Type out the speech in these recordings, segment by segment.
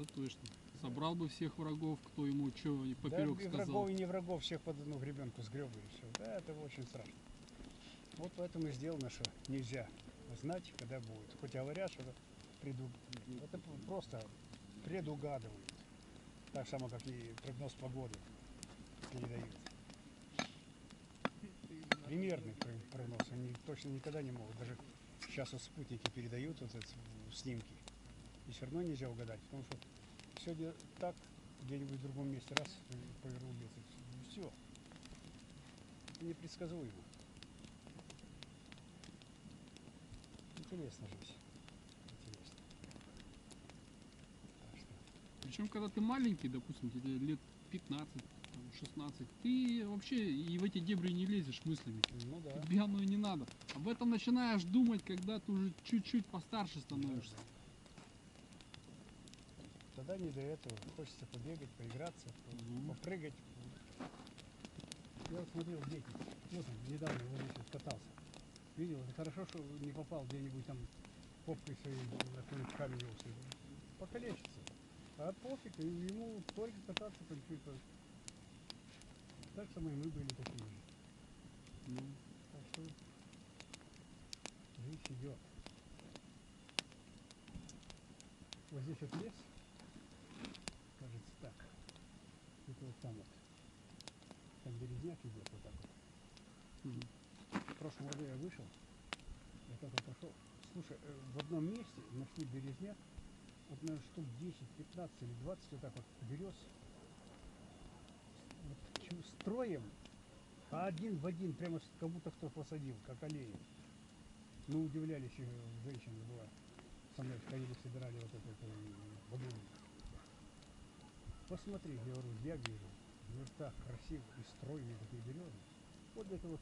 Это точно. Собрал бы всех врагов, кто ему что поперек Да, и сказал. врагов, и не врагов, всех под одну гребенку сгреб и все. Да, это очень страшно. Вот поэтому и сделано, что нельзя знать, когда будет. Хоть говорят, что это просто предугадывают. Так само, как и прогноз погоды передают. Примерный прогноз. Они точно никогда не могут. Даже сейчас вот спутники передают вот эти снимки. И все равно нельзя угадать. Потому что сегодня так, где-нибудь в другом месте раз повернул ветер. И все. Это непредсказуемо. Интересно жизнь. Интересно. Так что Причем, когда ты маленький, допустим, тебе лет 15, 16, ты вообще и в эти дебри не лезешь мыслями. ну да. Тебе оно и не надо. Об этом начинаешь думать, когда ты уже чуть-чуть постарше становишься. Тогда не до этого. Хочется побегать, поиграться, попрыгать. Я вот смотрел, дети. Вот он, недавно вот здесь вот катался. Видел, это хорошо, что не попал где-нибудь там попкой своей на какой-нибудь камень острый. Покалечится. А пофиг, ему только кататься по чуть-чуть. Так само и мы были такие же. Ну, Так что жизнь идет. Вот здесь вот лес, кажется так. Это вот там вот. Там березняк идет вот так вот. В прошлом году я вышел, я так вот пошел. Слушай, в одном месте нашли березняк, вот, наверное, штук 10, 15 или 20 вот так вот берез. Вот, строем, а один в один, прямо как будто кто посадил, как аллею. Мы удивлялись, женщина была со мной, ходили, собирали вот этот вагонник. Посмотри, я говорю, я вижу, ну так красиво и стройные такие березы. Вот это вот,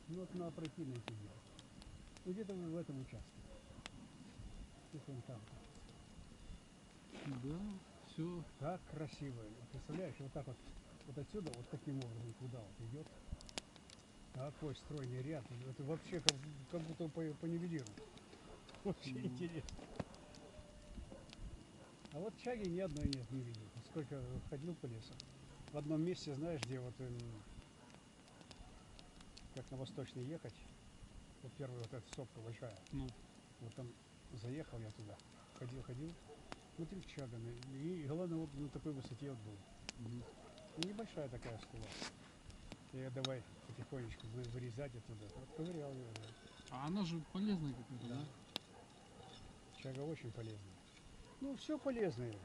ну вот надо пройти найти дело. Ну где-то в этом участке. Где-то он там. да, все. Так красиво. Представляешь, вот так вот, вот отсюда, вот таким образом туда вот идет. Такой стройный ряд. Это вообще как будто по нивелиру. Вообще интересно. А вот чаги ни одной нет, не видел. Сколько ходил по лесу. В одном месте, знаешь, где вот как на восточный ехать, вот первая вот эта сопка большая. Ну, Вот там заехал я туда. Ходил. Смотрю, чага. И главное, вот на такой высоте вот был. И небольшая такая скула. Я давай потихонечку вырезать оттуда. Вот ковырял ее. Да. а она же полезная какая-то, да? Чага очень полезная. Ну, все полезное.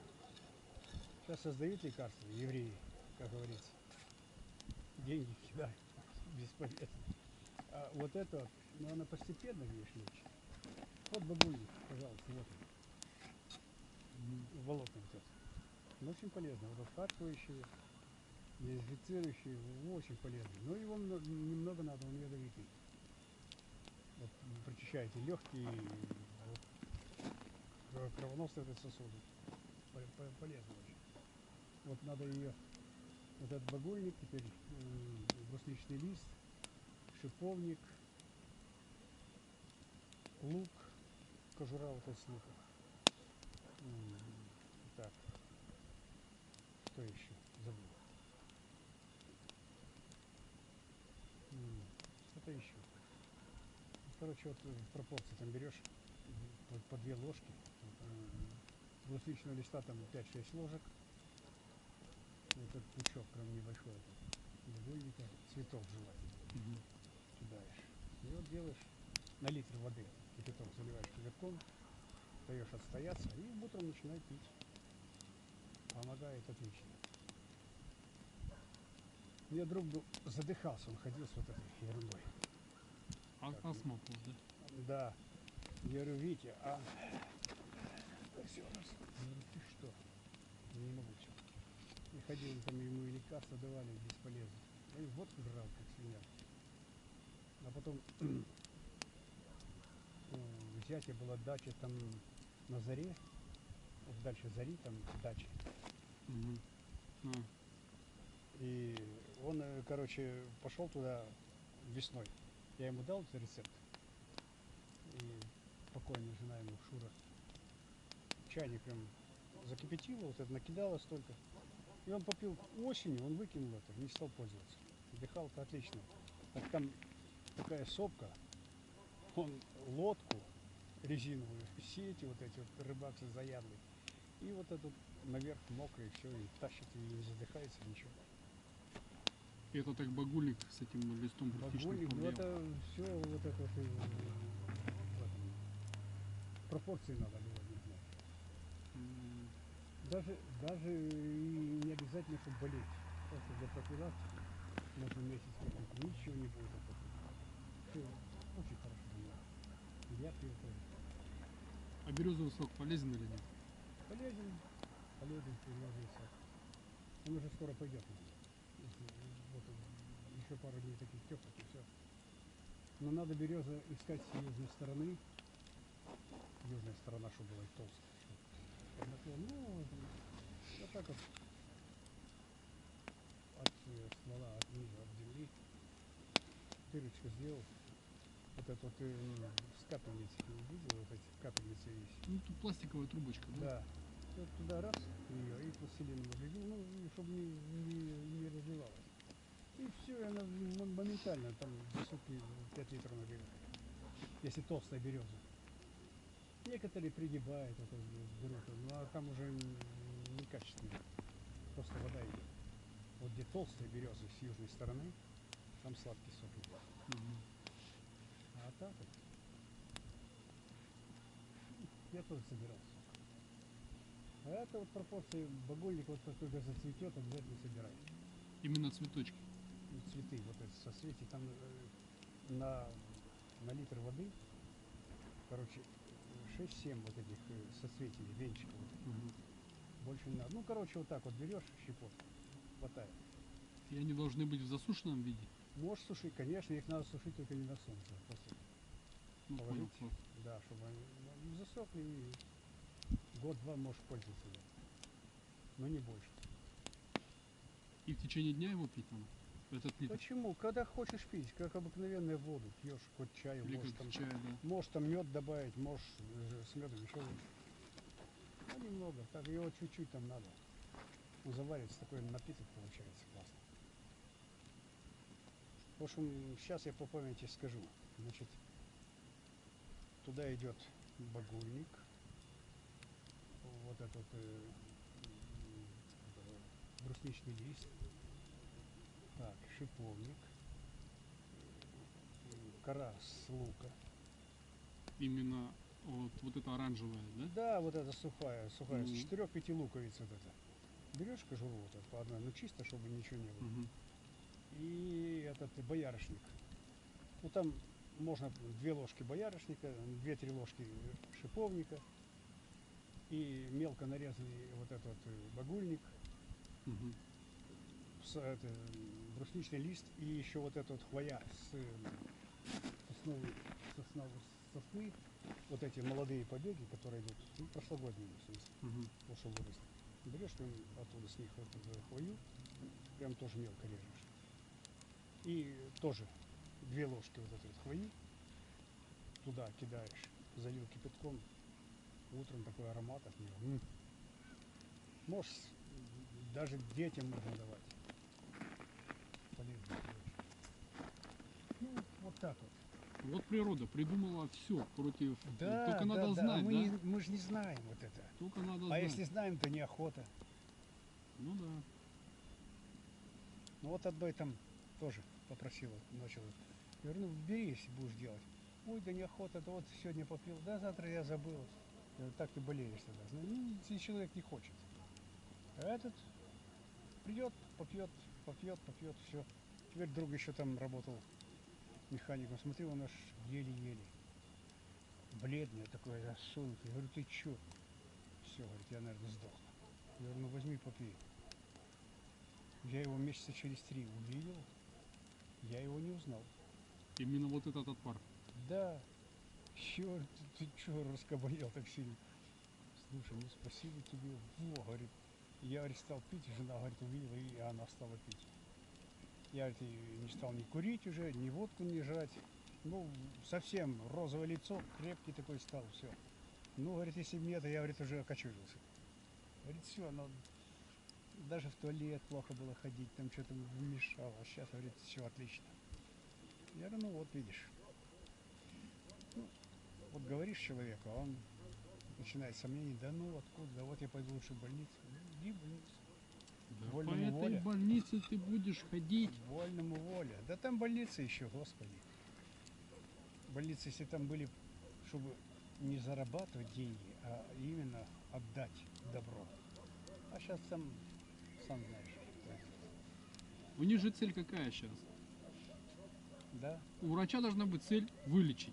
Сейчас создают лекарства, евреи, как говорится. Деньги кидают. Бесполезно. А вот это вот, ну, она постепенно, видишь, лечит. Вот бабульник, пожалуйста, вот он. Болотный вот этот. Он очень полезно. Вот откатывающий, дезинфицирующий, очень полезный. Но его немного надо, он ядовитый. Вот, прочищаете легкие, вот, кровоносные вот сосуды. Полезно очень. Вот надо ее, вот этот багульник, теперь брусничный лист, шиповник, лук, кожура вот из лука. Так, что еще? Забыл. Что-то еще. Короче, вот в пропорции там берешь по 2 ложки. Брусничного листа там 5-6 ложек. Вот этот пучок прям небольшой. Багульника, цветов желательно. Кидаешь. И вот делаешь на литр воды. Кипяток заливаешь кипятком, даешь отстояться и утром начинай пить. Помогает отлично. У меня друг был, задыхался, он ходил с вот этой ерундой. Астма, да? Да. Я говорю, Витя, все раз. Я говорю, ты что? Не могу все. И ходил, там ему и лекарства давали, бесполезно. И водку жрал, как свинья. А потом у зятя была дача там на Заре, вот дальше Зари, там дача. И он, короче, пошел туда весной. Я ему дал этот рецепт. И покойная жена ему, Шура, чайник прям закипятило, вот это накидало столько. И он попил осенью, он выкинул это, не стал пользоваться. Дыхалка отличная. Так там такая сопка, он лодку резиновую, сети вот эти вот рыбак заядлый. И вот этот наверх мокрый, все, и тащит, и не задыхается, ничего. И это так багульник с этим листом брусничным Багульник, ну повлиял. это все вот это вот, в этом, пропорции надо было знать. М, Даже и не обязательно, чтобы болеть. Просто для профилактики можно месяц попить, ничего не будет от этого. Все очень хорошо занимается. Я пью тоже. А березовый сок полезен или нет? Полезен, полезен березовый сок. Он уже скоро пойдет. Вот еще пару дней таких теплых и все. Но надо береза искать с южной стороны. Южная сторона, чтобы была толстая. Ну, вот так вот от ствола, от низа, от земли. Дырочку сделал. Вот это вот с капельниц, видел, вот эти капельницы есть. Ну тут пластиковая трубочка, да? Да. Вот туда раз ее и пластилином разлил, ну, чтобы не разливалось. И все, и она моментально там за сутки 5 литров набирает. Если толстая береза. Некоторые пригибают это берут, ну а там уже некачественно. Просто вода идет. Вот где толстые березы с южной стороны, там сладкий сок идет. Мгм. А так вот. Я тоже собирал сок. А это вот пропорции багульник, вот как только зацветет, обязательно собирай. Именно цветочки. Цветы вот эти соцветия, там на литр воды, короче, 6-7 вот этих соцветий, венчиков. Вот этих. Мгм. Больше не надо. Ну, короче, вот так вот берешь щепотку, хватает. И они должны быть в засушенном виде. Можешь сушить, конечно, их надо сушить только не на солнце. После Ну, понял, положить, класс. да, чтобы они засохли, и год-два можешь пользоваться им. Но не больше. И в течение дня его пить надо? Этот литр. Почему? Когда хочешь пить, как обыкновенную воду, пьешь хоть чаю, Или можешь как там, в чае, да. можешь там мед добавить, можешь с медом еще лучше. Ну, немного, так его чуть-чуть там надо. Ну, заварится, такой напиток получается классно. В общем, сейчас я по памяти скажу. Значит, туда идет багульник, вот этот брусничный лист, так, шиповник, кора с лука. Именно вот это оранжевое, да? Да, вот эта сухая, сухая, с Мгм. 4-5 луковиц вот это. Берешь кожуру вот эту по одной, ну чисто, чтобы ничего не было. Мгм. И этот боярышник. Ну там можно 2 ложки боярышника, 2-3 ложки шиповника и мелко нарезанный вот этот багульник, Мгм. это, брусничный лист и еще вот этот хвоя с сосны, вот эти молодые побеги, которые идут, ну, прошлогодние, в смысле, Мгм. вот что выросли. Берешь там оттуда с них вот эту хвою, прям тоже мелко режешь. И тоже 2 ложки вот этой вот хвои туда кидаешь, залил кипятком, утром такой аромат от него. Можешь даже детям можно давать. Полезно очень. Ну, вот так вот. Вот природа придумала все против. Да, Только да, надо да. А знать, мы, да? мы же не знаем вот это. Только надо А знать. если знаем, то неохота. Ну да. Ну вот об этом тоже попросила, начала. Я говорю, ну бери, если будешь делать. Ой, да неохота, да вот сегодня попил, да завтра я забыл. Я говорю, так ты болеешь тогда. Ну, если человек не хочет. А этот придет, попьет, все. Теперь друг еще там работал механиком. Смотри, он аж еле-еле. Бледный такой, осунутый. Я говорю, ты че? Все, говорит, я, наверное, сдохну. Я говорю, ну возьми, попей. Я его месяца через 3 увидел, я его не узнал. Именно вот этот отвар. Да, черт, ты че раскабанел так сильно? Слушай, ну спасибо тебе. Во, говорит, я, говорит, стал пить, жена, говорит, увидела, и она стала пить. Я, говорит, и не стал ни курить уже, ни водку не жрать. Ну, совсем розовое лицо, крепкий такой стал, все. Ну, говорит, если бы не это, я, говорит, уже окочурился. все, но даже в туалет плохо было ходить, там что-то мешало. А сейчас, говорит, все отлично. Я говорю, ну вот видишь. Ну, вот говоришь человеку, а он начинает сомнений, да ну откуда, да вот я пойду лучше в больницу. Ну, иди в больницу. Да по Вольному этой воля. больнице ты будешь ходить. Вольному воля. Да там больницы еще, господи. Больницы, если там были, чтобы не зарабатывать деньги, а именно отдать добро. А сейчас там, сам знаешь, что это. У них же цель какая сейчас? Да? У врача должна быть цель вылечить.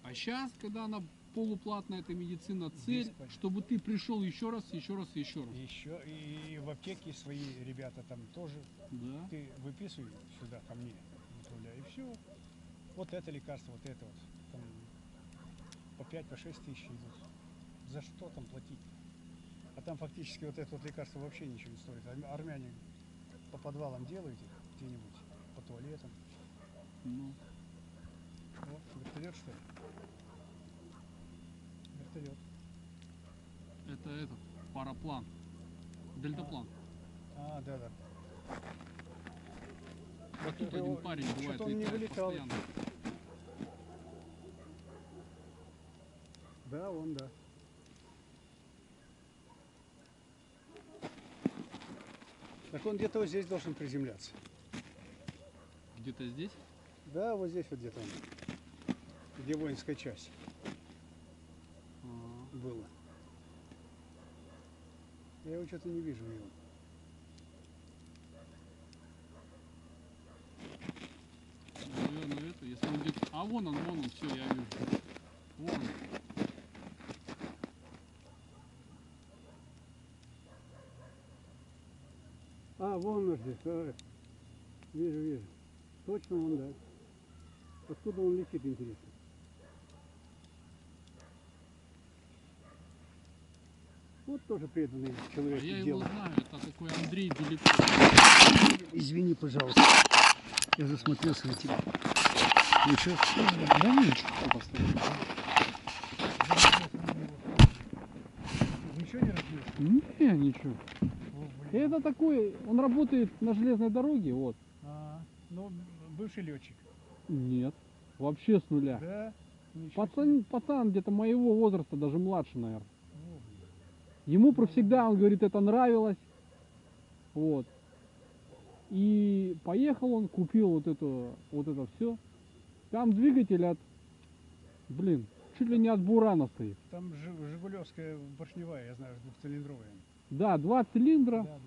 А сейчас, когда она полуплатная, эта медицина, цель, Бесполезно. чтобы ты пришел еще раз, еще раз, еще раз. Еще и в аптеке свои ребята там тоже. Да. Ты выписывай сюда ко мне, Анатолия, и все. Вот это лекарство, вот это вот. Там по 5-6 тысяч идут. За что там платить? А там фактически вот это вот лекарство вообще ничего не стоит. Армяне по подвалам делают их где-нибудь, по туалетам. Ну, Вот, вертолет что ли? Вертолет. это этот, параплан. Дельтаплан. А, да, да. Вот тут один парень бывает что-то он не летает вылетал. постоянно. Да, он, да. Так он где-то вот здесь должен приземляться. Где-то здесь. Да, вот здесь вот где-то он. Где воинская часть Ага. была. Я его что-то не вижу его. Наверное, это, если он где-то... А вон он, все, я вижу. Вон он. А, вон он здесь. Вижу, вижу. Точно он, да. Откуда он летит, интересно? Вот тоже преданный А человек. я его делу. знаю, это такой Андрей Беляков. Извини, пожалуйста. Я засмотрелся на тебя. Ничего? Да ничего. Ничего не разбил? Не, ничего. Это такой, он работает на железной дороге, вот. Ну, бывший летчик. Нет, вообще с нуля. Да? Ничего Пацан где-то моего возраста, даже младше, наверное. себе. О, блин. Ему всегда, он говорит, это нравилось. Вот. И поехал он, купил вот это все. Там двигатель от, блин, чуть ли не от Бурана стоит. Там Жигулевская поршневая, я знаю, двухцилиндровая. Да, 2 цилиндра. Да.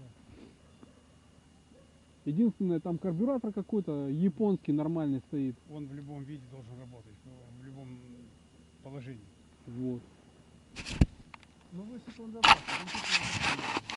Единственное, там карбюратор какой-то японский нормальный стоит. Он в любом виде должен работать, в любом положении. Вот. Ну, высоко он добрался.